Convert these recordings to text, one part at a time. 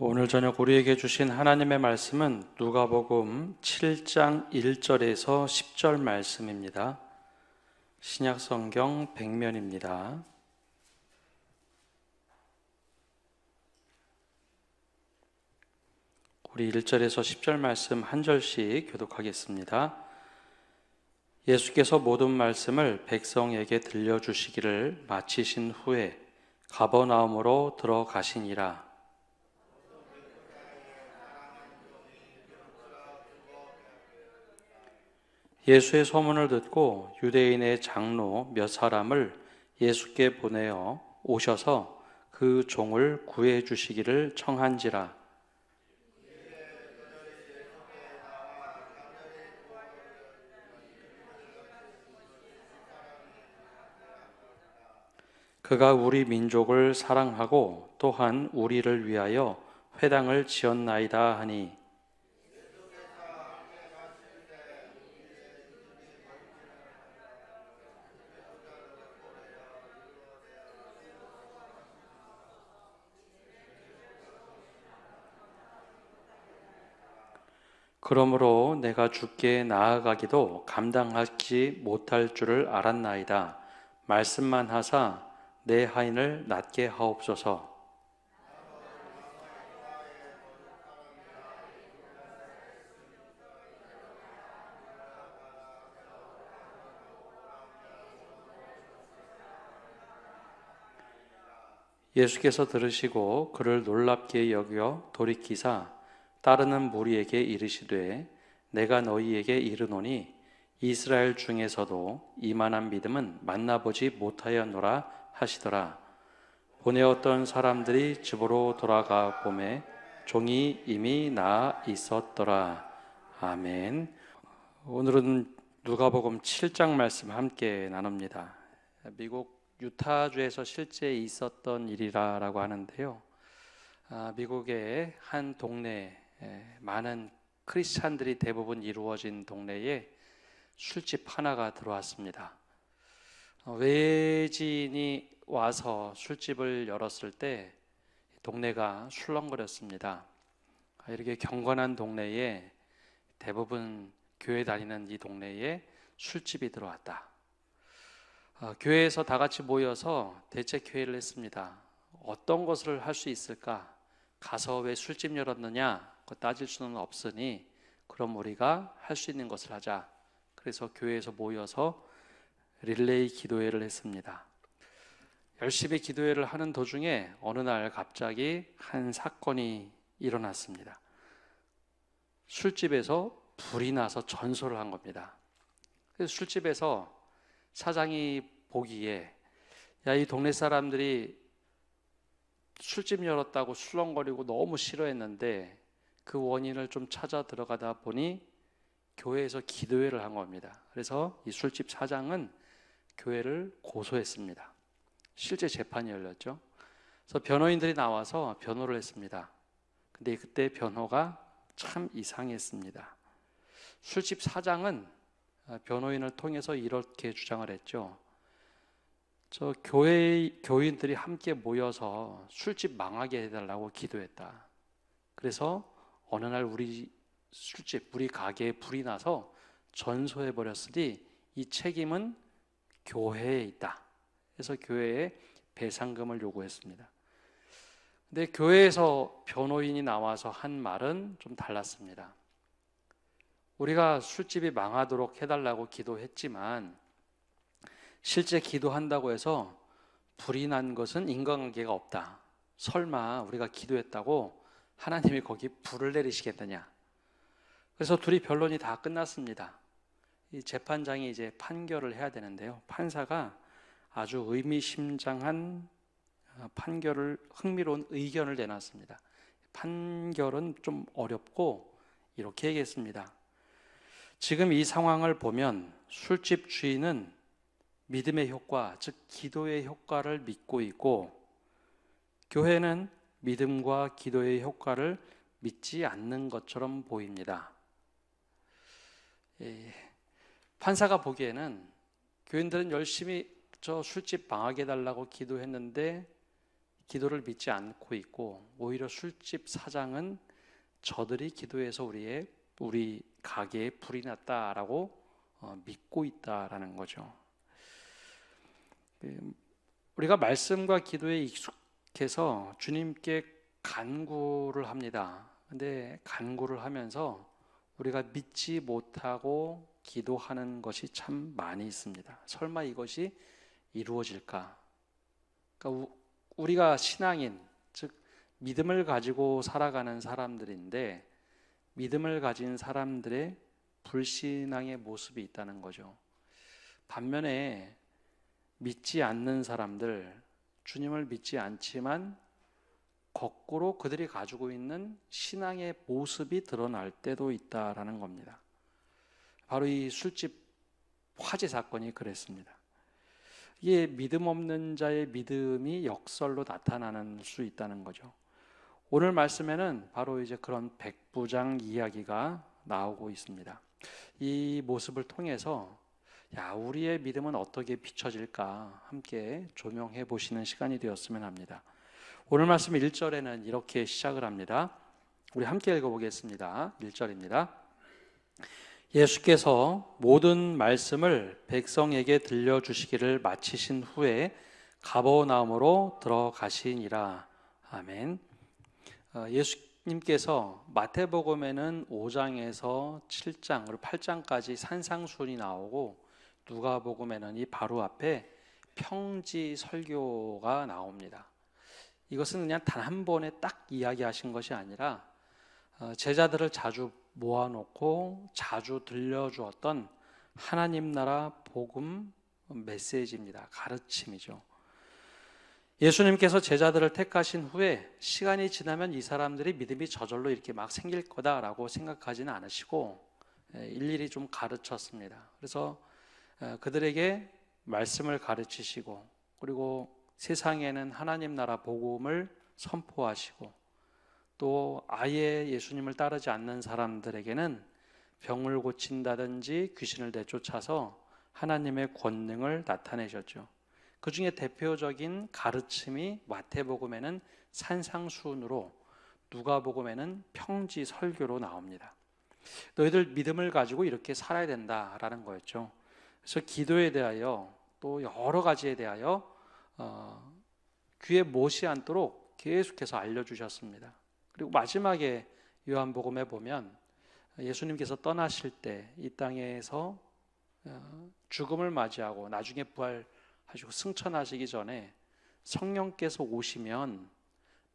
오늘 저녁 우리에게 주신 하나님의 말씀은 누가복음 7장 1절에서 10절 말씀입니다. 신약성경 100면입니다. 우리 1절에서 10절 말씀 한 절씩 교독하겠습니다. 예수께서 모든 말씀을 백성에게 들려주시기를 마치신 후에 가버나움으로 들어가시니라. 예수의 소문을 듣고 유대인의 장로 몇 사람을 예수께 보내어 오셔서 그 종을 구해 주시기를 청한지라. 그가 우리 민족을 사랑하고 또한 우리를 위하여 회당을 지었나이다 하니, 그러므로 내가 주께 나아가기도 감당하지 못할 줄을 알았나이다. 말씀만 하사 내 하인을 낫게 하옵소서. 예수께서 들으시고 그를 놀랍게 여겨 돌이키사 따르는 무리에게 이르시되, 내가 너희에게 이르노니 이스라엘 중에서도 이만한 믿음은 만나보지 못하였노라 하시더라. 보내었던 사람들이 집으로 돌아가 보매 종이 이미 나아 있었더라. 아멘. 오늘은 누가복음 7장 말씀 함께 나눕니다. 미국 유타주에서 실제 있었던 일이라고 하는데요. 미국의 한 동네, 많은 크리스찬들이 대부분 이루어진 동네에 술집 하나가 들어왔습니다. 외지인이 와서 술집을 열었을 때 동네가 술렁거렸습니다. 이렇게 경건한 동네에, 대부분 교회 다니는 이 동네에 술집이 들어왔다. 교회에서 다 같이 모여서 대책회의를 했습니다. 어떤 것을 할 수 있을까? 가서 왜 술집 열었느냐? 그거 따질 수는 없으니 그럼 우리가 할 수 있는 것을 하자. 그래서 교회에서 모여서 릴레이 기도회를 했습니다. 열심히 기도회를 하는 도중에 어느 날 갑자기 한 사건이 일어났습니다. 술집에서 불이 나서 전소를 한 겁니다. 그래서 술집에서 사장이 보기에, 야, 이 동네 사람들이 술집 열었다고 술렁거리고 너무 싫어했는데 그 원인을 좀 찾아 들어가다 보니 교회에서 기도회를 한 겁니다. 그래서 이 술집 사장은 교회를 고소했습니다. 실제 재판이 열렸죠. 그래서 변호인들이 나와서 변호를 했습니다. 근데 그때 변호가 참 이상했습니다. 술집 사장은 변호인을 통해서 이렇게 주장을 했죠. 저 교인들이 함께 모여서 술집 망하게 해달라고 기도했다. 그래서 어느 날 우리 술집, 우리 가게에 불이 나서 전소해버렸으니 이 책임은 교회에 있다. 그래서 교회에 배상금을 요구했습니다. 근데 교회에서 변호인이 나와서 한 말은 좀 달랐습니다. 우리가 술집이 망하도록 해달라고 기도했지만 실제 기도한다고 해서 불이 난 것은 인과관계가 없다. 설마 우리가 기도했다고 하나님이 거기 불을 내리시겠느냐. 그래서 둘이 변론이 다 끝났습니다. 이 재판장이 이제 판결을 해야 되는데요. 판사가 아주 의미심장한 판결을, 흥미로운 의견을 내놨습니다. 판결은 좀 어렵고 이렇게 얘기했습니다. 지금 이 상황을 보면 술집 주인은 믿음의 효과, 즉 기도의 효과를 믿고 있고, 교회는 믿음과 기도의 효과를 믿지 않는 것처럼 보입니다. 판사가 보기에는 교인들은 열심히 저 술집 망하게 해달라고 기도했는데 기도를 믿지 않고 있고, 오히려 술집 사장은 저들이 기도해서 우리 가게에 불이 났다라고 믿고 있다라는 거죠. 우리가 말씀과 기도에 익숙해서 주님께 간구를 합니다. 근데 간구를 하면서 우리가 믿지 못하고 기도하는 것이 참 많이 있습니다. 설마 이것이 이루어질까? 그러니까 우리가 신앙인, 즉 믿음을 가지고 살아가는 사람들인데, 믿음을 가진 사람들의 불신앙의 모습이 있다는 거죠. 반면에 믿지 않는 사람들, 주님을 믿지 않지만 거꾸로 그들이 가지고 있는 신앙의 모습이 드러날 때도 있다라는 겁니다. 바로 이 술집 화재 사건이 그랬습니다. 이게 믿음 없는 자의 믿음이 역설로 나타나는 수 있다는 거죠. 오늘 말씀에는 바로 이제 그런 백부장 이야기가 나오고 있습니다. 이 모습을 통해서 우리의 믿음은 어떻게 비춰질까 함께 조명해 보시는 시간이 되었으면 합니다. 오늘 말씀 1절에는 이렇게 시작을 합니다. 우리 함께 읽어보겠습니다. 1절입니다. 예수께서 모든 말씀을 백성에게 들려주시기를 마치신 후에 가버나움으로 들어가시니라. 아멘. 예수님께서 마태복음에는 5장에서 7장 그리고 8장까지 산상수훈이 나오고, 누가복음에는 이 바로 앞에 평지 설교가 나옵니다. 이것은 그냥 단 한 번에 딱 이야기하신 것이 아니라 제자들을 자주 모아놓고 자주 들려주었던 하나님 나라 복음 메시지입니다. 가르침이죠. 예수님께서 제자들을 택하신 후에 시간이 지나면 이 사람들이 믿음이 저절로 이렇게 막 생길 거다라고 생각하지는 않으시고 일일이 좀 가르쳤습니다. 그래서 그들에게 말씀을 가르치시고, 그리고 세상에는 하나님 나라 복음을 선포하시고, 또 아예 예수님을 따르지 않는 사람들에게는 병을 고친다든지 귀신을 내쫓아서 하나님의 권능을 나타내셨죠. 그 중에 대표적인 가르침이 마태복음에는 산상수훈으로, 누가복음에는 평지 설교로 나옵니다. 너희들 믿음을 가지고 이렇게 살아야 된다라는 거였죠. 그래서 기도에 대하여 또 여러 가지에 대하여 귀에 못이 않도록 계속해서 알려주셨습니다. 그리고 마지막에 요한복음에 보면 예수님께서 떠나실 때 이 땅에서 죽음을 맞이하고 나중에 부활하시고 승천하시기 전에 성령께서 오시면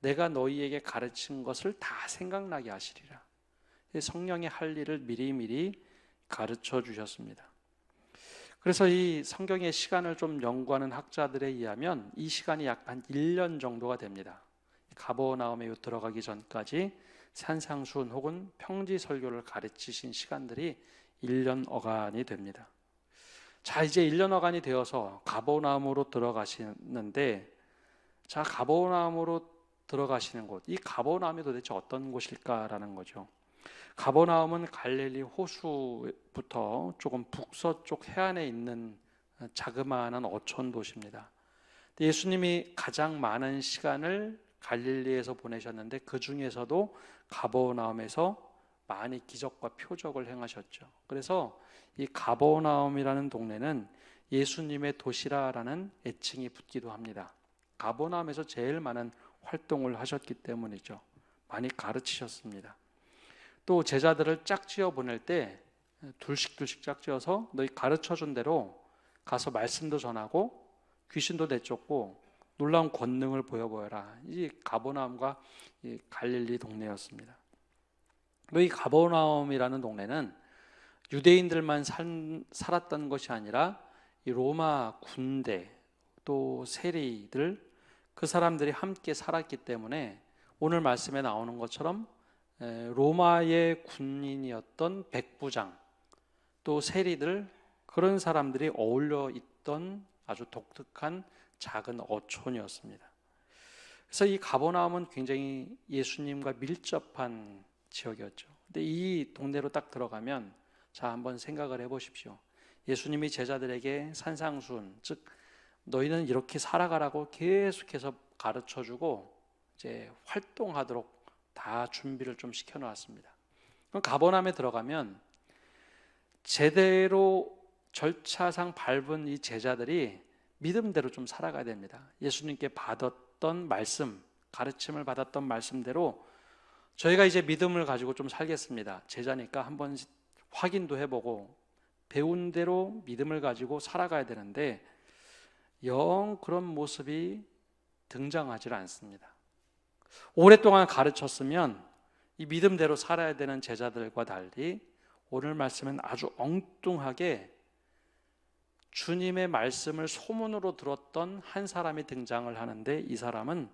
내가 너희에게 가르친 것을 다 생각나게 하시리라. 성령이 할 일을 미리미리 가르쳐 주셨습니다. 그래서 이 성경의 시간을 좀 연구하는 학자들에 의하면 이 시간이 약 한 1년 정도가 됩니다. 가버나움에 들어가기 전까지 산상수훈 혹은 평지 설교를 가르치신 시간들이 1년 어간이 됩니다. 자, 이제 1년 어간이 되어서 가버나움으로 들어가시는데, 자, 가버나움으로 들어가시는 곳, 이 가버나움이 도대체 어떤 곳일까라는 거죠. 가버나움은 갈릴리 호수부터 조금 북서쪽 해안에 있는 자그마한 어촌 도시입니다. 예수님이 가장 많은 시간을 갈릴리에서 보내셨는데, 그 중에서도 가버나움에서 많이 기적과 표적을 행하셨죠. 그래서 이 가버나움이라는 동네는 예수님의 도시라라는 애칭이 붙기도 합니다. 가버나움에서 제일 많은 활동을 하셨기 때문이죠. 많이 가르치셨습니다. 또 제자들을 짝지어 보낼 때 둘씩 짝지어서 너희 가르쳐준 대로 가서 말씀도 전하고 귀신도 내쫓고 놀라운 권능을 보여보여라. 이 가버나움과 이 갈릴리 동네였습니다. 이 가버나움이라는 동네는 유대인들만 살았던 것이 아니라 이 로마 군대 또 세리들, 그 사람들이 함께 살았기 때문에 오늘 말씀에 나오는 것처럼 로마의 군인이었던 백부장 또 세리들, 그런 사람들이 어울려 있던 아주 독특한 작은 어촌이었습니다. 그래서 이 가버나움은 굉장히 예수님과 밀접한 지역이었죠. 근데 이 동네로 딱 들어가면, 자, 한번 생각을 해보십시오. 예수님이 제자들에게 산상수훈, 즉 너희는 이렇게 살아가라고 계속해서 가르쳐주고 이제 활동하도록 다 준비를 좀 시켜놓았습니다. 그럼 가버나움에 들어가면 제대로 절차상 밟은 이 제자들이 믿음대로 좀 살아가야 됩니다. 예수님께 받았던 말씀, 가르침을 받았던 말씀대로 저희가 이제 믿음을 가지고 좀 살겠습니다. 제자니까 한번 확인도 해보고 배운 대로 믿음을 가지고 살아가야 되는데 영 그런 모습이 등장하지 않습니다. 오랫동안 가르쳤으면 이 믿음대로 살아야 되는 제자들과 달리 오늘 말씀은 아주 엉뚱하게 주님의 말씀을 소문으로 들었던 한 사람이 등장을 하는데 이 사람은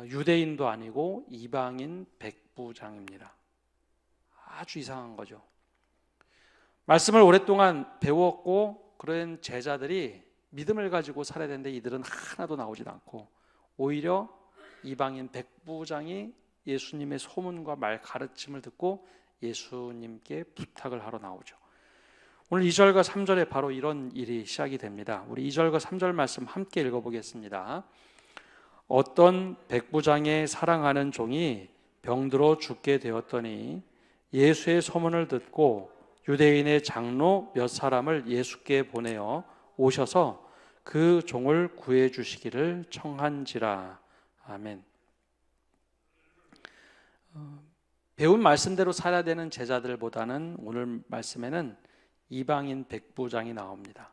유대인도 아니고 이방인 백부장입니다. 아주 이상한 거죠. 말씀을 오랫동안 배웠고 그런 제자들이 믿음을 가지고 살아야 되는데 이들은 하나도 나오지 않고 오히려 이방인 백부장이 예수님의 소문과 말 가르침을 듣고 예수님께 부탁을 하러 나오죠. 오늘 2절과 3절에 바로 이런 일이 시작이 됩니다. 우리 2절과 3절 말씀 함께 읽어보겠습니다. 어떤 백부장의 사랑하는 종이 병들어 죽게 되었더니 예수의 소문을 듣고 유대인의 장로 몇 사람을 예수께 보내어 오셔서 그 종을 구해 주시기를 청한지라. 아멘. 배운 말씀대로 살아야 되는 제자들보다는 오늘 말씀에는 이방인 백부장이 나옵니다.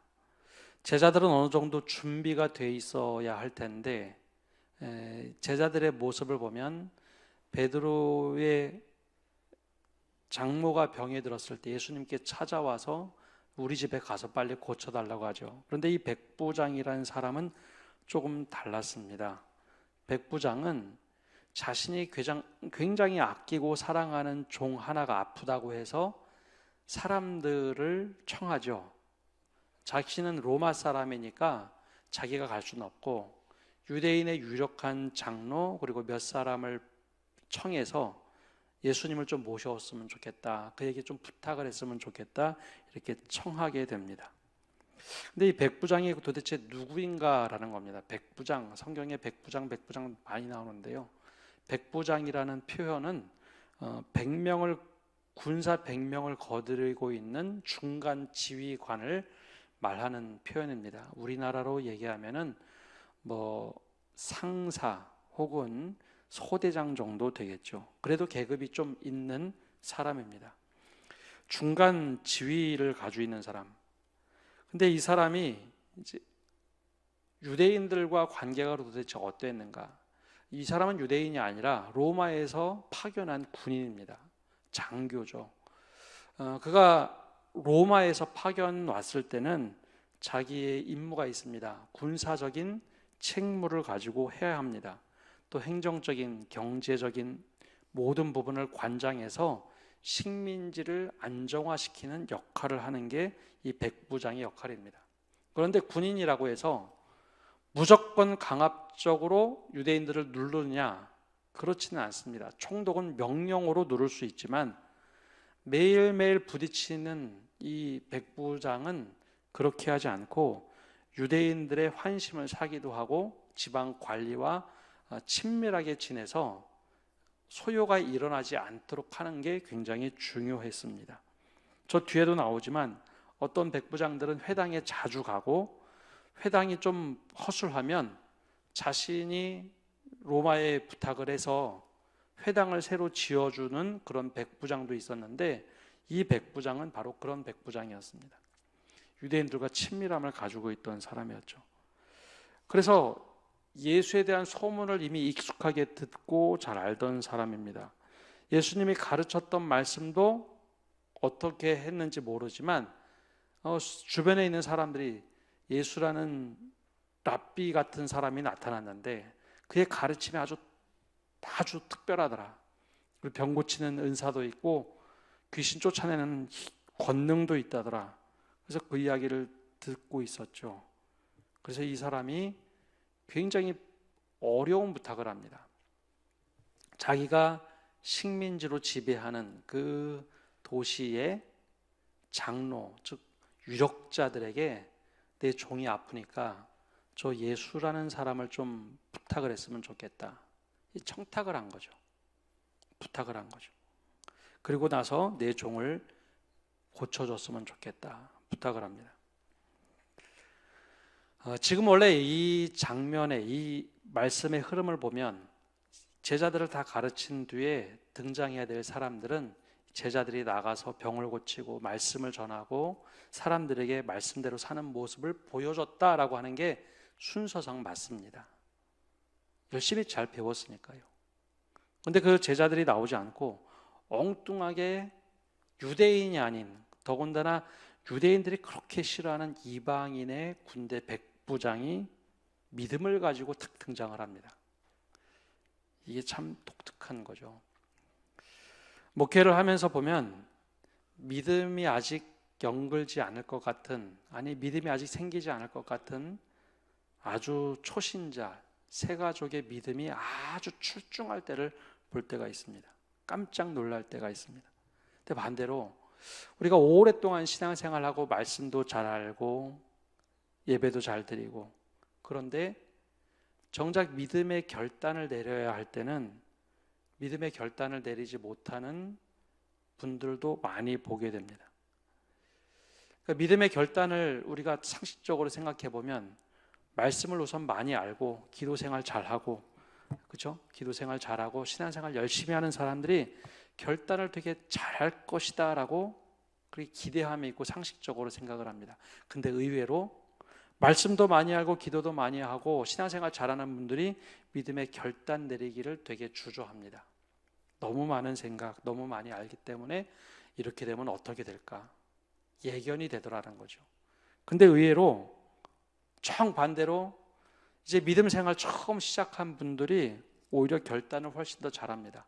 제자들은 어느 정도 준비가 돼 있어야 할 텐데 제자들의 모습을 보면 베드로의 장모가 병에 들었을 때 예수님께 찾아와서 우리 집에 가서 빨리 고쳐달라고 하죠. 그런데 이 백부장이라는 사람은 조금 달랐습니다. 백부장은 자신이 굉장히 아끼고 사랑하는 종 하나가 아프다고 해서 사람들을 청하죠. 자신은 로마 사람이니까 자기가 갈 수는 없고 유대인의 유력한 장로 그리고 몇 사람을 청해서 예수님을 좀 모셔왔으면 좋겠다, 그에게 좀 부탁을 했으면 좋겠다 이렇게 청하게 됩니다. 근데 이 백부장이 도대체 누구인가라는 겁니다. 백부장, 성경에 백부장 많이 나오는데요, 백부장이라는 표현은 100명을 군사 100명을 거느리고 있는 중간 지휘관을 말하는 표현입니다. 우리나라로 얘기하면은 뭐 상사 혹은 소대장 정도 되겠죠. 그래도 계급이 좀 있는 사람입니다. 중간 지위를 가지고 있는 사람. 근데 이 사람이 이제 유대인들과 관계가 도대체 어땠는가? 이 사람은 유대인이 아니라 로마에서 파견한 군인입니다. 장교죠. 그가 로마에서 파견 왔을 때는 자기의 임무가 있습니다. 군사적인 책무를 가지고 해야 합니다. 또 행정적인, 경제적인 모든 부분을 관장해서 식민지를 안정화시키는 역할을 하는 게 이 백부장의 역할입니다. 그런데 군인이라고 해서 무조건 강압적으로 유대인들을 누르느냐? 그렇지는 않습니다. 총독은 명령으로 누를 수 있지만 매일매일 부딪히는 이 백부장은 그렇게 하지 않고 유대인들의 환심을 사기도 하고 지방 관리와 친밀하게 지내서 소요가 일어나지 않도록 하는 게 굉장히 중요했습니다. 저 뒤에도 나오지만 어떤 백부장들은 회당에 자주 가고 회당이 좀 허술하면 자신이 로마에 부탁을 해서 회당을 새로 지어주는 그런 백부장도 있었는데 이 백부장은 바로 그런 백부장이었습니다. 유대인들과 친밀함을 가지고 있던 사람이었죠. 그래서 예수에 대한 소문을 이미 익숙하게 듣고 잘 알던 사람입니다. 예수님이 가르쳤던 말씀도 어떻게 했는지 모르지만 주변에 있는 사람들이 예수라는 랍비 같은 사람이 나타났는데 그의 가르침이 아주 특별하더라. 그리고 병 고치는 은사도 있고 귀신 쫓아내는 권능도 있다더라. 그래서 그 이야기를 듣고 있었죠. 그래서 이 사람이 굉장히 어려운 부탁을 합니다. 자기가 식민지로 지배하는 그 도시의 장로, 즉 유력자들에게 내 종이 아프니까 저 예수라는 사람을 좀 부탁을 했으면 좋겠다. 이 청탁을 한 거죠. 부탁을 한 거죠. 그리고 나서 내 종을 고쳐줬으면 좋겠다. 부탁을 합니다. 지금 원래 이 장면의 이 말씀의 흐름을 보면 제자들을 다 가르친 뒤에 등장해야 될 사람들은 제자들이 나가서 병을 고치고 말씀을 전하고 사람들에게 말씀대로 사는 모습을 보여줬다라고 하는 게 순서상 맞습니다. 열심히 잘 배웠으니까요. 그런데 그 제자들이 나오지 않고 엉뚱하게 유대인이 아닌, 더군다나 유대인들이 그렇게 싫어하는 이방인의 군대 백부장이 믿음을 가지고 탁 등장을 합니다. 이게 참 독특한 거죠. 목회를 하면서 보면 믿음이 아직 연글지 않을 것 같은, 아니 믿음이 아직 생기지 않을 것 같은 아주 초신자, 새 가족의 믿음이 아주 출중할 때를 볼 때가 있습니다. 깜짝 놀랄 때가 있습니다. 근데 반대로 우리가 오랫동안 신앙생활하고 말씀도 잘 알고 예배도 잘 드리고, 그런데 정작 믿음의 결단을 내려야 할 때는 믿음의 결단을 내리지 못하는 분들도 많이 보게 됩니다. 그러니까 믿음의 결단을 우리가 상식적으로 생각해 보면 말씀을 우선 많이 알고 기도 생활 잘하고, 그렇죠? 기도 생활 잘하고 신앙생활 열심히 하는 사람들이 결단을 되게 잘할 것이다라고 그렇게 기대함이 있고 상식적으로 생각을 합니다. 근데 의외로 말씀도 많이 알고 기도도 많이 하고 신앙생활 잘하는 분들이 믿음의 결단 내리기를 되게 주저합니다. 너무 많은 생각, 너무 많이 알기 때문에 이렇게 되면 어떻게 될까? 예견이 되더라는 거죠. 근데 의외로 정반대로 이제 믿음 생활 처음 시작한 분들이 오히려 결단을 훨씬 더 잘합니다.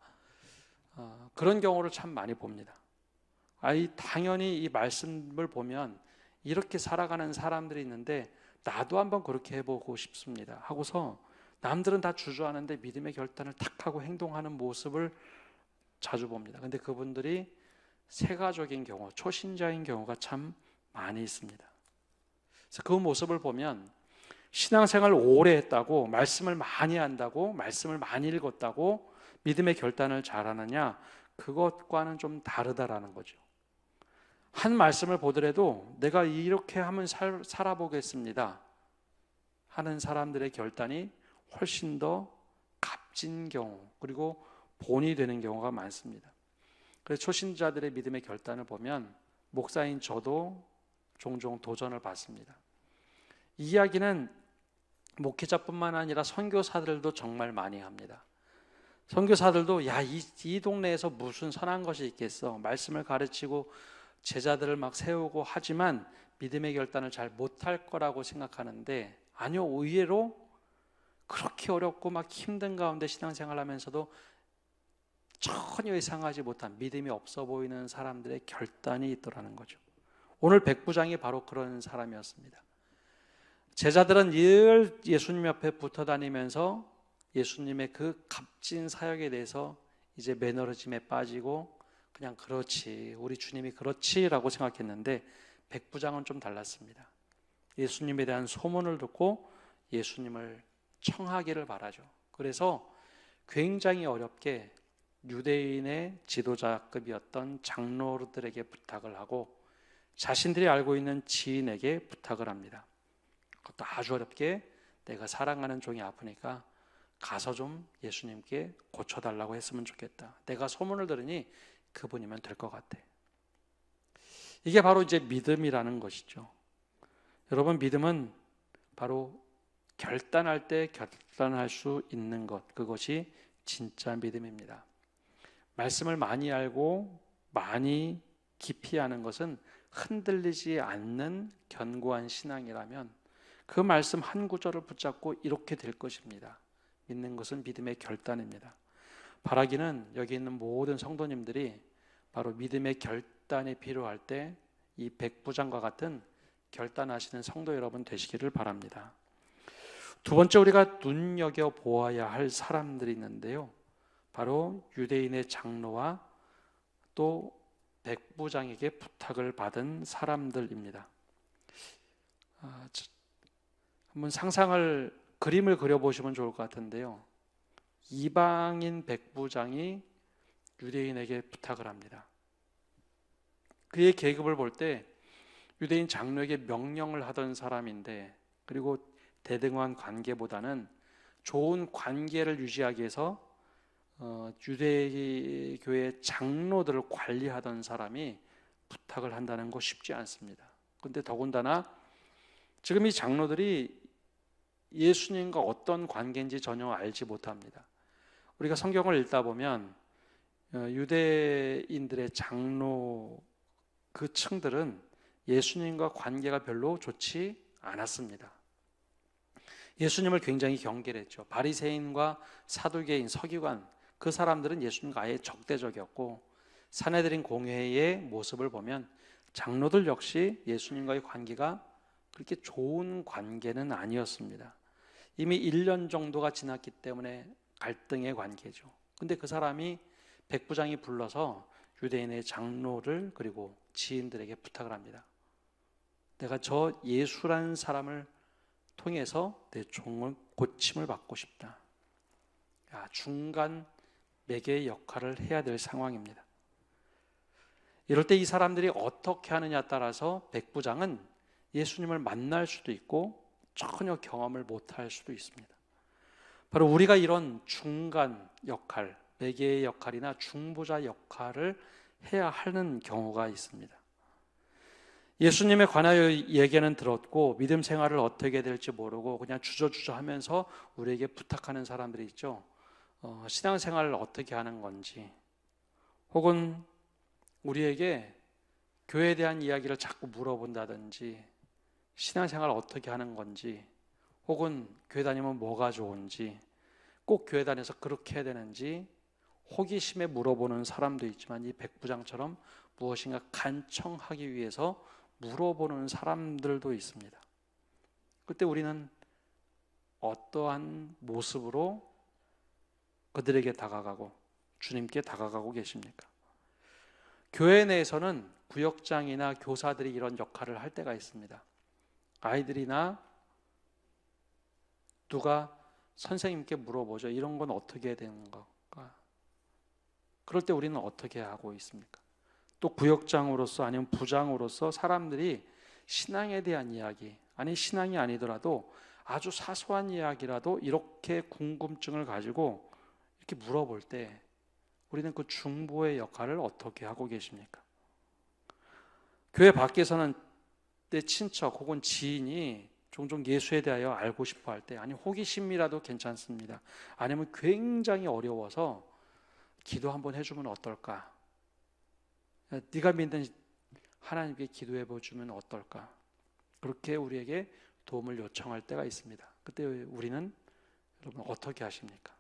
그런 경우를 참 많이 봅니다. 당연히 이 말씀을 보면 이렇게 살아가는 사람들이 있는데 나도 한번 그렇게 해보고 싶습니다 하고서 남들은 다 주저하는데 믿음의 결단을 탁 하고 행동하는 모습을 자주 봅니다. 근데 그분들이 세가족인 경우, 초신자인 경우가 참 많이 있습니다. 그래서 그 모습을 보면 신앙생활 오래 했다고, 말씀을 많이 한다고, 말씀을 많이 읽었다고 믿음의 결단을 잘하느냐, 그것과는 좀 다르다라는 거죠. 한 말씀을 보더라도 내가 이렇게 하면 살아보겠습니다 하는 사람들의 결단이 훨씬 더 값진 경우, 그리고 본이 되는 경우가 많습니다. 그래서 초신자들의 믿음의 결단을 보면 목사인 저도 종종 도전을 받습니다. 이 이야기는 목회자뿐만 아니라 선교사들도 정말 많이 합니다. 선교사들도 이 동네에서 무슨 선한 것이 있겠어, 말씀을 가르치고 제자들을 막 세우고 하지만 믿음의 결단을 잘 못할 거라고 생각하는데, 아니요, 의외로 그렇게 어렵고 막 힘든 가운데 신앙생활 하면서도 전혀 예상하지 못한 믿음이 없어 보이는 사람들의 결단이 있더라는 거죠. 오늘 백부장이 바로 그런 사람이었습니다. 제자들은 늘 예수님 옆에 붙어 다니면서 예수님의 그 값진 사역에 대해서 이제 매너리즘에 빠지고 그냥 그렇지, 우리 주님이 그렇지라고 생각했는데 백부장은 좀 달랐습니다. 예수님에 대한 소문을 듣고 예수님을 청하기를 바라죠. 그래서 굉장히 어렵게 유대인의 지도자급이었던 장로들에게 부탁을 하고 자신들이 알고 있는 지인에게 부탁을 합니다. 그것도 아주 어렵게, 내가 사랑하는 종이 아프니까 가서 좀 예수님께 고쳐달라고 했으면 좋겠다. 내가 소문을 들으니 그분이면 될 것 같아. 이게 바로 이제 믿음이라는 것이죠. 여러분, 믿음은 바로 결단할 때 결단할 수 있는 것, 그것이 진짜 믿음입니다. 말씀을 많이 알고 많이 깊이 아는 것은 흔들리지 않는 견고한 신앙이라면 그 말씀 한 구절을 붙잡고 이렇게 될 것입니다. 믿는 것은 믿음의 결단입니다. 바라기는 여기 있는 모든 성도님들이 바로 믿음의 결단이 필요할 때 이 백부장과 같은 결단하시는 성도 여러분 되시기를 바랍니다. 두 번째, 우리가 눈여겨보아야 할 사람들이 있는데요, 바로 유대인의 장로와 또 백부장에게 부탁을 받은 사람들입니다. 한번 그림을 그려보시면 좋을 것 같은데요. 이방인 백부장이 유대인에게 부탁을 합니다. 그의 계급을 볼 때 유대인 장로에게 명령을 하던 사람인데, 그리고 대등한 관계보다는 좋은 관계를 유지하기 위해서 유대교회 장로들을 관리하던 사람이 부탁을 한다는 거 쉽지 않습니다. 그런데 더군다나 지금 이 장로들이 예수님과 어떤 관계인지 전혀 알지 못합니다. 우리가 성경을 읽다 보면 유대인들의 장로 그 층들은 예수님과 관계가 별로 좋지 않았습니다. 예수님을 굉장히 경계했죠. 바리새인과 사두개인, 서기관, 그 사람들은 예수님과 아예 적대적이었고, 사내들인 공회의 모습을 보면 장로들 역시 예수님과의 관계가 그렇게 좋은 관계는 아니었습니다. 이미 1년 정도가 지났기 때문에 갈등의 관계죠. 근데 그 사람이 백부장이 불러서 유대인의 장로를 그리고 지인들에게 부탁을 합니다. 내가 저 예수라는 사람을 통해서 내 종을 고침을 받고 싶다. 중간 매개의 역할을 해야 될 상황입니다. 이럴 때 이 사람들이 어떻게 하느냐에 따라서 백부장은 예수님을 만날 수도 있고 전혀 경험을 못할 수도 있습니다. 바로 우리가 이런 중간 역할, 매개의 역할이나 중보자 역할을 해야 하는 경우가 있습니다. 예수님에 관하여 얘기는 들었고 믿음 생활을 어떻게 될지 모르고 그냥 주저주저 하면서 우리에게 부탁하는 사람들이 있죠. 신앙생활을 어떻게 하는 건지, 혹은 우리에게 교회에 대한 이야기를 자꾸 물어본다든지, 신앙생활 어떻게 하는 건지, 혹은 교회 다니면 뭐가 좋은지, 꼭 교회 다녀서 그렇게 해야 되는지 호기심에 물어보는 사람도 있지만, 이 백부장처럼 무엇인가 간청하기 위해서 물어보는 사람들도 있습니다. 그때 우리는 어떠한 모습으로 그들에게 다가가고 주님께 다가가고 계십니까? 교회 내에서는 구역장이나 교사들이 이런 역할을 할 때가 있습니다. 아이들이나 누가 선생님께 물어보죠. 이런 건 어떻게 해야 되는 건가? 그럴 때 우리는 어떻게 하고 있습니까? 또 구역장으로서 아니면 부장으로서 사람들이 신앙에 대한 이야기, 아니 신앙이 아니더라도 아주 사소한 이야기라도 이렇게 궁금증을 가지고 이렇게 물어볼 때 우리는 그 중보의 역할을 어떻게 하고 계십니까? 교회 밖에서는 내 친척 혹은 지인이 종종 예수에 대하여 알고 싶어 할 때, 아니 호기심이라도 괜찮습니다. 아니면 굉장히 어려워서 기도 한번 해주면 어떨까? 네가 믿는 하나님께 기도해 보주면 어떨까? 그렇게 우리에게 도움을 요청할 때가 있습니다. 그때 우리는 여러분 어떻게 하십니까?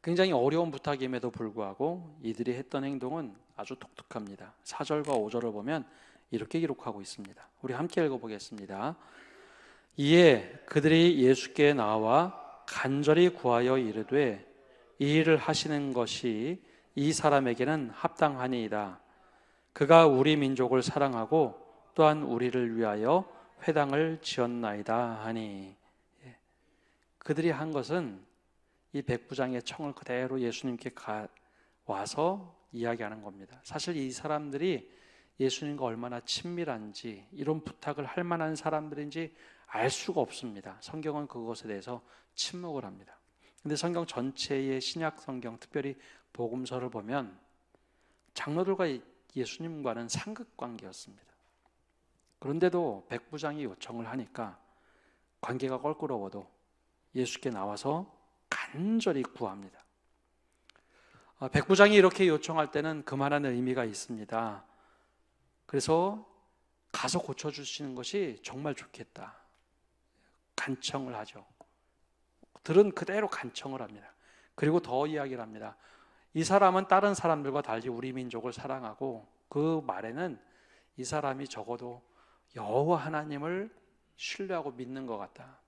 굉장히 어려운 부탁임에도 불구하고 이들이 했던 행동은 아주 독특합니다. 4절과 5절을 보면 이렇게 기록하고 있습니다. 우리 함께 읽어보겠습니다. 이에 그들이 예수께 나와 간절히 구하여 이르되 이 일을 하시는 것이 이 사람에게는 합당하니이다. 그가 우리 민족을 사랑하고 또한 우리를 위하여 회당을 지었나이다 하니. 그들이 한 것은 이 백부장의 청을 그대로 예수님께 와서 이야기하는 겁니다. 사실 이 사람들이 예수님과 얼마나 친밀한지, 이런 부탁을 할 만한 사람들인지 알 수가 없습니다. 성경은 그것에 대해서 침묵을 합니다. 근데 성경 전체의 신약 성경, 특별히 복음서를 보면 장로들과 예수님과는 상급 관계였습니다. 그런데도 백부장이 요청을 하니까 관계가 껄끄러워도 예수께 나와서 간절히 구합니다. 백부장이 이렇게 요청할 때는 그만한 의미가 있습니다. 그래서 가서 고쳐주시는 것이 정말 좋겠다. 간청을 하죠. 들은 그대로 간청을 합니다. 그리고 더 이야기를 합니다. 이 사람은 다른 사람들과 달리 우리 민족을 사랑하고, 그 말에는 이 사람이 적어도 여호와 하나님을 신뢰하고 믿는 것 같다.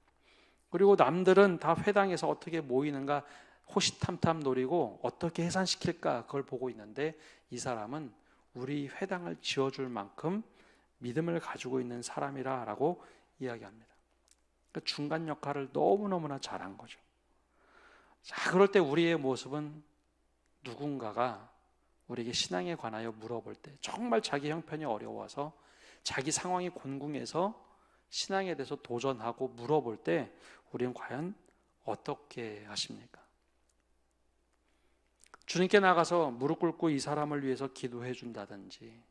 그리고 남들은 다 회당에서 어떻게 모이는가 호시탐탐 노리고 어떻게 해산시킬까 그걸 보고 있는데, 이 사람은 우리 회당을 지어줄 만큼 믿음을 가지고 있는 사람이라 라고 이야기합니다. 그러니까 중간 역할을 너무너무나 잘한 거죠. 자, 그럴 때 우리의 모습은 누군가가 우리에게 신앙에 관하여 물어볼 때, 정말 자기 형편이 어려워서 자기 상황이 곤궁해서 신앙에 대해서 도전하고 물어볼 때 우리는 과연 어떻게 하십니까? 주님께 나가서 무릎 꿇고 이 사람을 위해서 기도해 준다든지,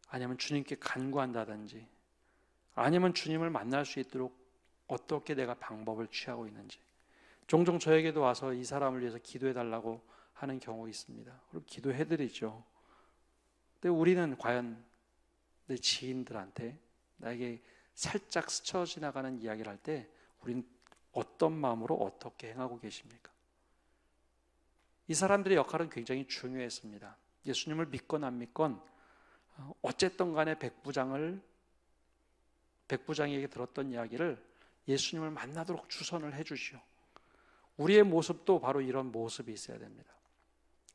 아니면 주님께 간구한다든지, 아니면 주님을 만날 수 있도록 어떻게 내가 방법을 취하고 있는지, 종종 저에게도 와서 이 사람을 위해서 기도해 달라고 하는 경우가 있습니다. 그리고 기도해 드리죠. 근데 우리는 과연 내 지인들한테 나에게 살짝 스쳐 지나가는 이야기를 할 때 우리는 어떤 마음으로 어떻게 행하고 계십니까? 이 사람들의 역할은 굉장히 중요했습니다. 예수님을 믿건 안 믿건 어쨌든 간에 백부장에게 들었던 이야기를 예수님을 만나도록 주선을 해 주시오. 우리의 모습도 바로 이런 모습이 있어야 됩니다.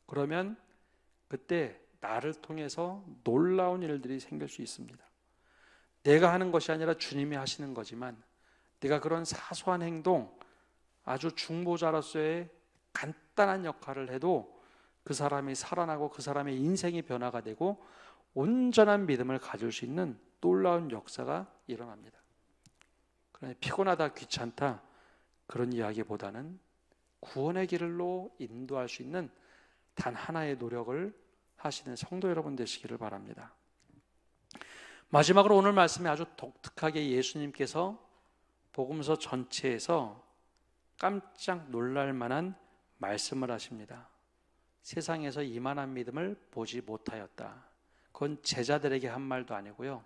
그러면 그때 나를 통해서 놀라운 일들이 생길 수 있습니다. 내가 하는 것이 아니라 주님이 하시는 거지만 내가 그런 사소한 행동, 아주 중보자로서의 간단한 역할을 해도 그 사람이 살아나고 그 사람의 인생이 변화가 되고 온전한 믿음을 가질 수 있는 놀라운 역사가 일어납니다. 그러니 피곤하다, 귀찮다 그런 이야기보다는 구원의 길로 인도할 수 있는 단 하나의 노력을 하시는 성도 여러분 되시기를 바랍니다. 마지막으로 오늘 말씀에 아주 독특하게 예수님께서 복음서 전체에서 깜짝 놀랄 만한 말씀을 하십니다. 세상에서 이만한 믿음을 보지 못하였다. 그건 제자들에게 한 말도 아니고요,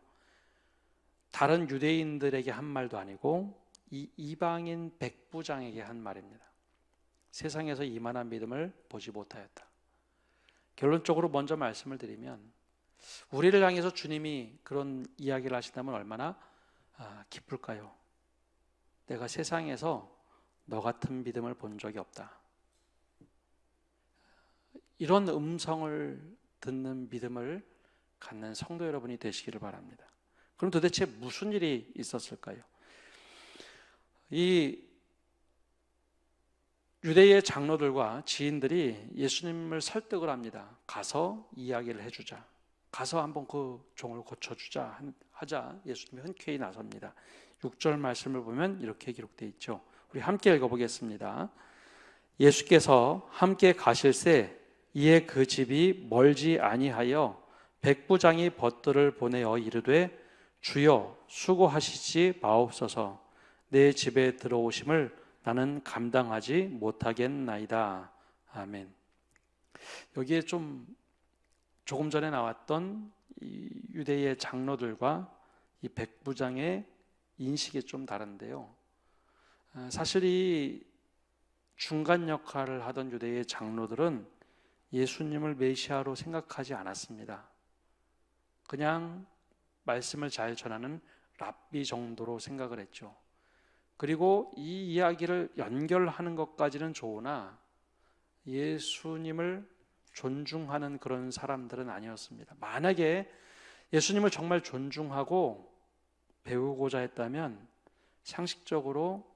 다른 유대인들에게 한 말도 아니고 이 이방인 백부장에게 한 말입니다. 세상에서 이만한 믿음을 보지 못하였다. 결론적으로 먼저 말씀을 드리면, 우리를 향해서 주님이 그런 이야기를 하신다면 얼마나 기쁠까요? 내가 세상에서 너 같은 믿음을 본 적이 없다. 이런 음성을 듣는 믿음을 갖는 성도 여러분이 되시기를 바랍니다. 그럼 도대체 무슨 일이 있었을까요? 이 유대의 장로들과 지인들이 예수님을 설득을 합니다. 가서 이야기를 해주자. 가서 한번 그 종을 고쳐주자 하자 예수님이 흔쾌히 나섭니다. 6절 말씀을 보면 이렇게 기록되어 있죠. 우리 함께 읽어보겠습니다. 예수께서 함께 가실새 이에 그 집이 멀지 아니하여 백부장이 벗들을 보내어 이르되 주여 수고하시지 마옵소서. 내 집에 들어오심을 나는 감당하지 못하겠나이다. 아멘. 여기에 조금 전에 나왔던 이 유대의 장로들과 이 백부장의 인식이 좀 다른데요. 사실 이 중간 역할을 하던 유대의 장로들은 예수님을 메시아로 생각하지 않았습니다. 그냥 말씀을 잘 전하는 랍비 정도로 생각을 했죠. 그리고 이 이야기를 연결하는 것까지는 좋으나 예수님을 존중하는 그런 사람들은 아니었습니다. 만약에 예수님을 정말 존중하고 배우고자 했다면 상식적으로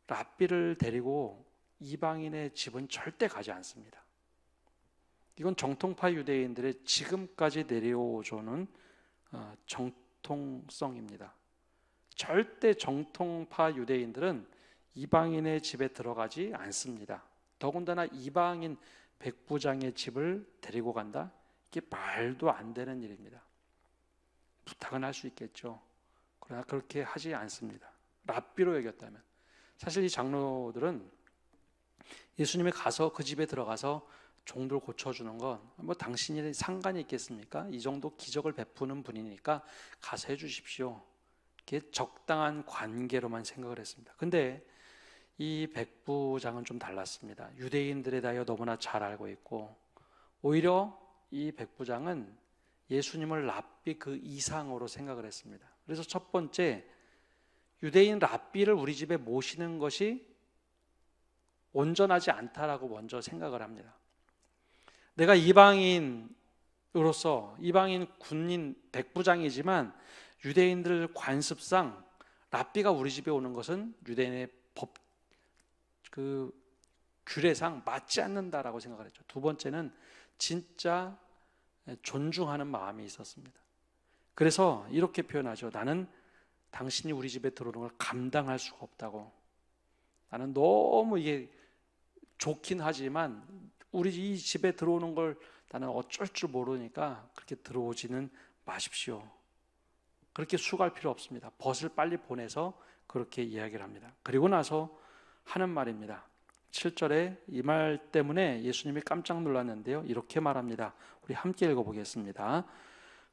랍비를 데리고 이방인의 집은 절대 가지 않습니다. 이건 정통파 유대인들의 지금까지 내려오는 정통성입니다. 절대 정통파 유대인들은 이방인의 집에 들어가지 않습니다. 더군다나 이방인 백부장의 집을 데리고 간다? 이게 말도 안 되는 일입니다. 부탁은 할 수 있겠죠. 그러나 그렇게 하지 않습니다. 랍비로 여겼다면. 사실 이 장로들은 예수님이 가서 그 집에 들어가서 종들 고쳐주는 건 뭐 당신이 상관이 있겠습니까? 이 정도 기적을 베푸는 분이니까 가서 해주십시오. 이게 적당한 관계로만 생각을 했습니다. 근데 이 백부장은 좀 달랐습니다. 유대인들에 대하여 너무나 잘 알고 있고, 오히려 이 백부장은 예수님을 랍비 그 이상으로 생각을 했습니다. 그래서 첫 번째, 유대인 랍비를 우리 집에 모시는 것이 온전하지 않다라고 먼저 생각을 합니다. 내가 이방인으로서 이방인 군인 백부장이지만 유대인들 관습상 랍비가 우리 집에 오는 것은 유대인의 법 그 규례상 맞지 않는다라고 생각을 했죠. 두 번째는 진짜 존중하는 마음이 있었습니다. 그래서 이렇게 표현하죠. 나는 당신이 우리 집에 들어오는 걸 감당할 수가 없다고. 나는 너무 이게 좋긴 하지만 우리 이 집에 들어오는 걸 나는 어쩔 줄 모르니까 그렇게 들어오지는 마십시오. 그렇게 수고할 필요 없습니다. 벗을 빨리 보내서 그렇게 이야기를 합니다. 그리고 나서 하는 말입니다. 7절에 이 말 때문에 예수님이 깜짝 놀랐는데요. 이렇게 말합니다. 우리 함께 읽어보겠습니다.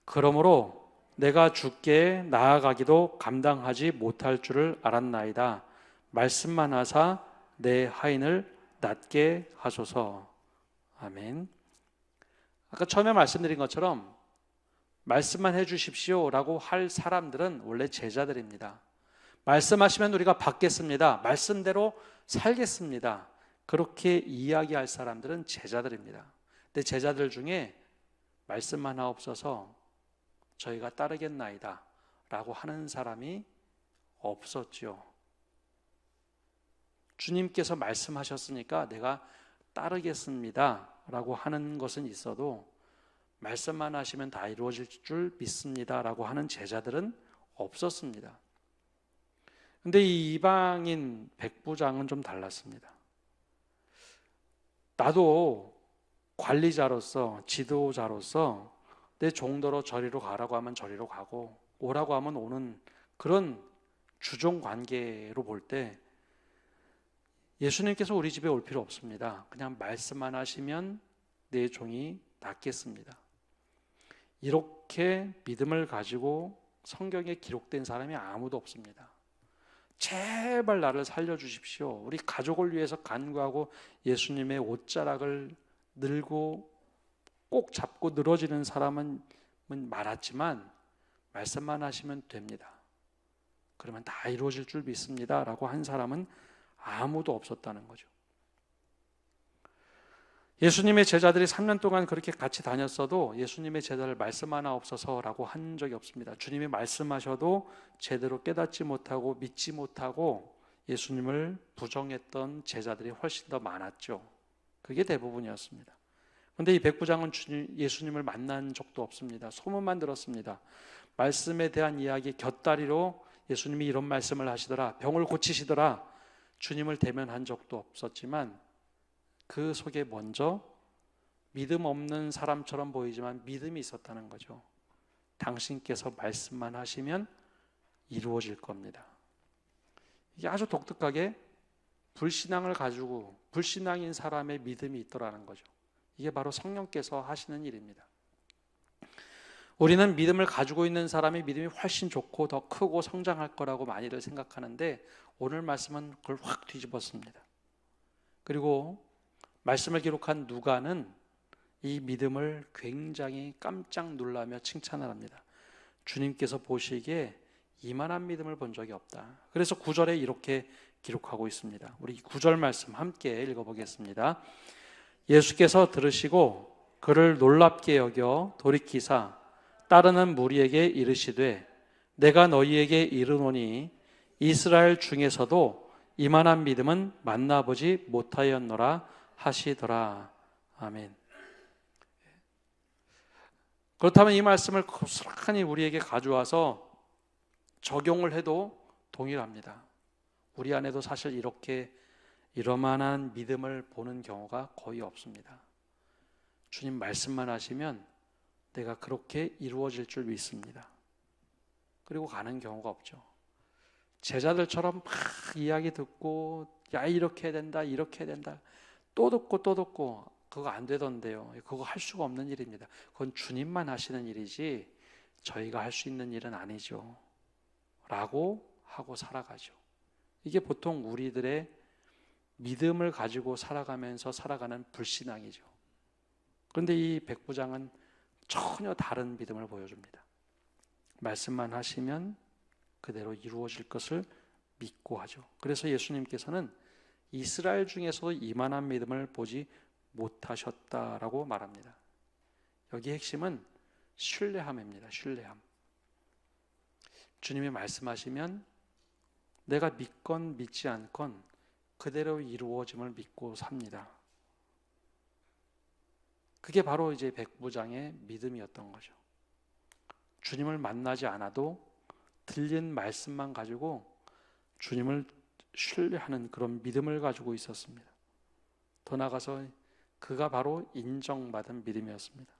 그러므로 내가 주께 나아가기도 감당하지 못할 줄을 알았나이다. 말씀만 하사 내 하인을 낫게 하소서. 아멘. 아까 처음에 말씀드린 것처럼 말씀만 해주십시오 라고 할 사람들은 원래 제자들입니다. 말씀하시면 우리가 받겠습니다. 말씀대로 살겠습니다. 그렇게 이야기할 사람들은 제자들입니다. 근데 제자들 중에 말씀만 하옵소서 저희가 따르겠나이다 라고 하는 사람이 없었죠. 주님께서 말씀하셨으니까 내가 따르겠습니다 라고 하는 것은 있어도 말씀만 하시면 다 이루어질 줄 믿습니다 라고 하는 제자들은 없었습니다. 근데 이 이방인 백부장은 좀 달랐습니다. 나도 관리자로서 지도자로서 내 종도로 저리로 가라고 하면 저리로 가고 오라고 하면 오는 그런 주종 관계로 볼 때 예수님께서 우리 집에 올 필요 없습니다. 그냥 말씀만 하시면 내 종이 낫겠습니다. 이렇게 믿음을 가지고 성경에 기록된 사람이 아무도 없습니다. 제발 나를 살려주십시오. 우리 가족을 위해서 간구하고 예수님의 옷자락을 늘고 꼭 잡고 늘어지는 사람은 많았지만 말씀만 하시면 됩니다. 그러면 다 이루어질 줄 믿습니다 라고 한 사람은 아무도 없었다는 거죠. 예수님의 제자들이 3년 동안 그렇게 같이 다녔어도 예수님의 제자를 말씀 하나 없어서라고 한 적이 없습니다. 주님이 말씀하셔도 제대로 깨닫지 못하고 믿지 못하고 예수님을 부정했던 제자들이 훨씬 더 많았죠. 그게 대부분이었습니다. 그런데 이 백부장은 예수님을 만난 적도 없습니다. 소문만 들었습니다. 말씀에 대한 이야기 곁다리로 예수님이 이런 말씀을 하시더라, 병을 고치시더라, 주님을 대면한 적도 없었지만 그 속에 먼저 믿음 없는 사람처럼 보이지만 믿음이 있었다는 거죠. 당신께서 말씀만 하시면 이루어질 겁니다. 이게 아주 독특하게 불신앙을 가지고 불신앙인 사람의 믿음이 있더라는 거죠. 이게 바로 성령께서 하시는 일입니다. 우리는 믿음을 가지고 있는 사람이 믿음이 훨씬 좋고 더 크고 성장할 거라고 많이들 생각하는데 오늘 말씀은 그걸 확 뒤집었습니다. 그리고 말씀을 기록한 누가는 이 믿음을 굉장히 깜짝 놀라며 칭찬을 합니다. 주님께서 보시기에 이만한 믿음을 본 적이 없다. 그래서 9절에 이렇게 기록하고 있습니다. 우리 9절 말씀 함께 읽어보겠습니다. 예수께서 들으시고 그를 놀랍게 여겨 돌이키사 따르는 무리에게 이르시되 내가 너희에게 이르노니 이스라엘 중에서도 이만한 믿음은 만나보지 못하였노라 하시더라. 아멘. 그렇다면 이 말씀을 고스란히 우리에게 가져와서 적용을 해도 동일합니다. 우리 안에도 사실 이렇게 이러만한 믿음을 보는 경우가 거의 없습니다. 주님 말씀만 하시면 내가 그렇게 이루어질 줄 믿습니다. 그리고 가는 경우가 없죠. 제자들처럼 막 이야기 듣고 야 이렇게 해야 된다 이렇게 해야 된다 또 듣고 그거 안 되던데요. 그거 할 수가 없는 일입니다. 그건 주님만 하시는 일이지 저희가 할 수 있는 일은 아니죠 라고 하고 살아가죠. 이게 보통 우리들의 믿음을 가지고 살아가면서 살아가는 불신앙이죠. 그런데 이 백부장은 전혀 다른 믿음을 보여줍니다. 말씀만 하시면 그대로 이루어질 것을 믿고 하죠. 그래서 예수님께서는 이스라엘 중에서도 이만한 믿음을 보지 못하셨다라고 말합니다. 여기 핵심은 신뢰함입니다. 신뢰함. 주님이 말씀하시면 내가 믿건 믿지 않건 그대로 이루어짐을 믿고 삽니다. 그게 바로 이제 백부장의 믿음이었던 거죠. 주님을 만나지 않아도 들린 말씀만 가지고 주님을 신뢰하는 그런 믿음을 가지고 있었습니다. 더 나아가서 그가 바로 인정받은 믿음이었습니다.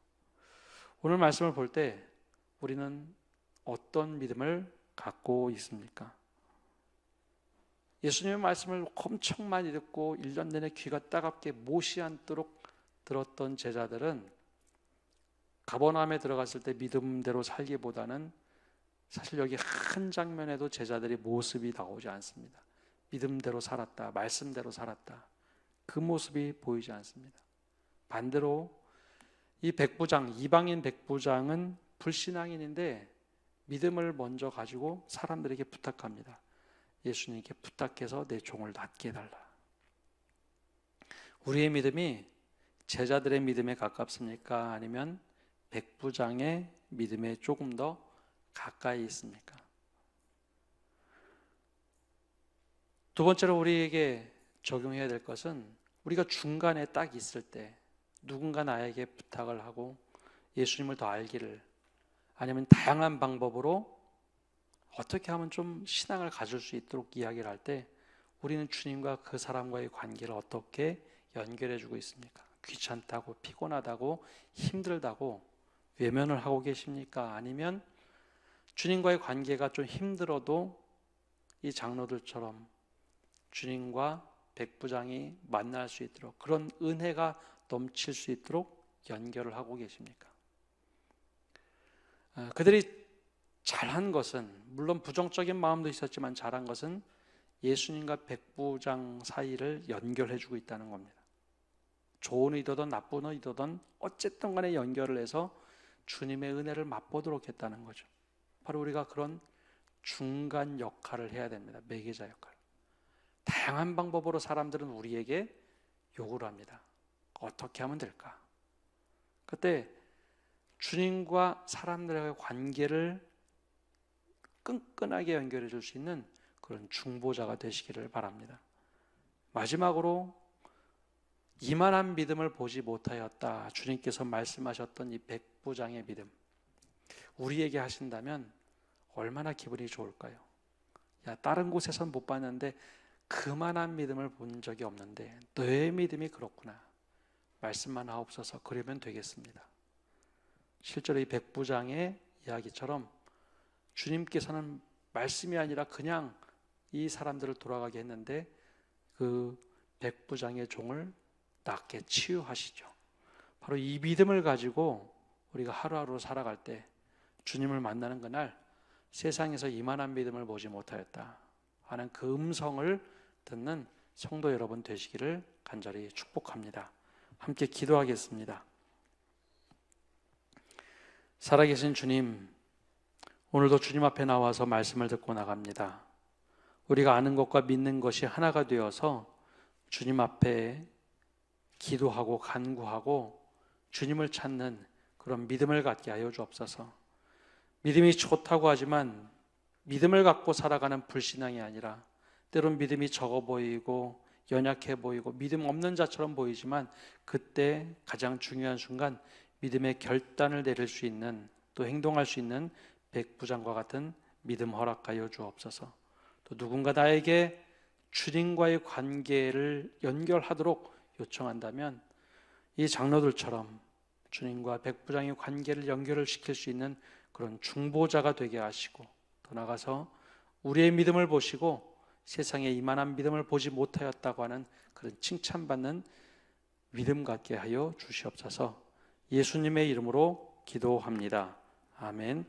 오늘 말씀을 볼 때 우리는 어떤 믿음을 갖고 있습니까? 예수님의 말씀을 엄청 많이 듣고 1년 내내 귀가 따갑게 못이 않도록 들었던 제자들은 가버나움에 들어갔을 때 믿음대로 살기보다는 사실 여기 한 장면에도 제자들의 모습이 나오지 않습니다. 믿음대로 살았다, 말씀대로 살았다, 그 모습이 보이지 않습니다. 반대로 이 백부장, 이방인 백부장은 불신앙인인데 믿음을 먼저 가지고 사람들에게 부탁합니다. 예수님께 부탁해서 내 종을 낫게 해달라. 우리의 믿음이 제자들의 믿음에 가깝습니까? 아니면 백부장의 믿음에 조금 더 가까이 있습니까? 두 번째로 우리에게 적용해야 될 것은 우리가 중간에 딱 있을 때 누군가 나에게 부탁을 하고 예수님을 더 알기를, 아니면 다양한 방법으로 어떻게 하면 좀 신앙을 가질 수 있도록 이야기를 할 때 우리는 주님과 그 사람과의 관계를 어떻게 연결해 주고 있습니까? 귀찮다고, 피곤하다고, 힘들다고 외면을 하고 계십니까? 아니면 주님과의 관계가 좀 힘들어도 이 장로들처럼 주님과 백부장이 만날 수 있도록, 그런 은혜가 넘칠 수 있도록 연결을 하고 계십니까? 그들이 잘한 것은, 물론 부정적인 마음도 있었지만 잘한 것은 예수님과 백부장 사이를 연결해 주고 있다는 겁니다. 좋은 의도든 나쁜 의도든 어쨌든 간에 연결을 해서 주님의 은혜를 맛보도록 했다는 거죠. 바로 우리가 그런 중간 역할을 해야 됩니다. 매개자 역할. 다양한 방법으로 사람들은 우리에게 요구를 합니다. 어떻게 하면 될까? 그때 주님과 사람들과의 관계를 끈끈하게 연결해 줄 수 있는 그런 중보자가 되시기를 바랍니다. 마지막으로 이만한 믿음을 보지 못하였다, 주님께서 말씀하셨던 이 백부장의 믿음, 우리에게 하신다면 얼마나 기분이 좋을까요? 야, 다른 곳에선 못 봤는데 그만한 믿음을 본 적이 없는데 너의 믿음이 그렇구나, 말씀만 하옵소서, 그러면 되겠습니다. 실제로 이 백부장의 이야기처럼 주님께서는 말씀이 아니라 그냥 이 사람들을 돌아가게 했는데 그 백부장의 종을 낫게 치유하시죠. 바로 이 믿음을 가지고 우리가 하루하루 살아갈 때 주님을 만나는 그날 세상에서 이만한 믿음을 보지 못하였다 하는 그 음성을 듣는 성도 여러분 되시기를 간절히 축복합니다. 함께 기도하겠습니다. 살아계신 주님, 오늘도 주님 앞에 나와서 말씀을 듣고 나갑니다. 우리가 아는 것과 믿는 것이 하나가 되어서 주님 앞에 기도하고 간구하고 주님을 찾는 그런 믿음을 갖게 하여 주옵소서. 믿음이 좋다고 하지만 믿음을 갖고 살아가는 불신앙이 아니라 때론 믿음이 적어 보이고 연약해 보이고 믿음 없는 자처럼 보이지만 그때 가장 중요한 순간 믿음의 결단을 내릴 수 있는, 또 행동할 수 있는 백부장과 같은 믿음 허락하여 주옵소서. 또 누군가 나에게 주님과의 관계를 연결하도록 요청한다면 이 장로들처럼 주님과 백부장의 관계를 연결을 시킬 수 있는 그런 중보자가 되게 하시고, 더 나아가서 우리의 믿음을 보시고 세상에 이만한 믿음을 보지 못하였다고 하는 그런 칭찬받는 믿음 갖게 하여 주시옵소서. 예수님의 이름으로 기도합니다. 아멘.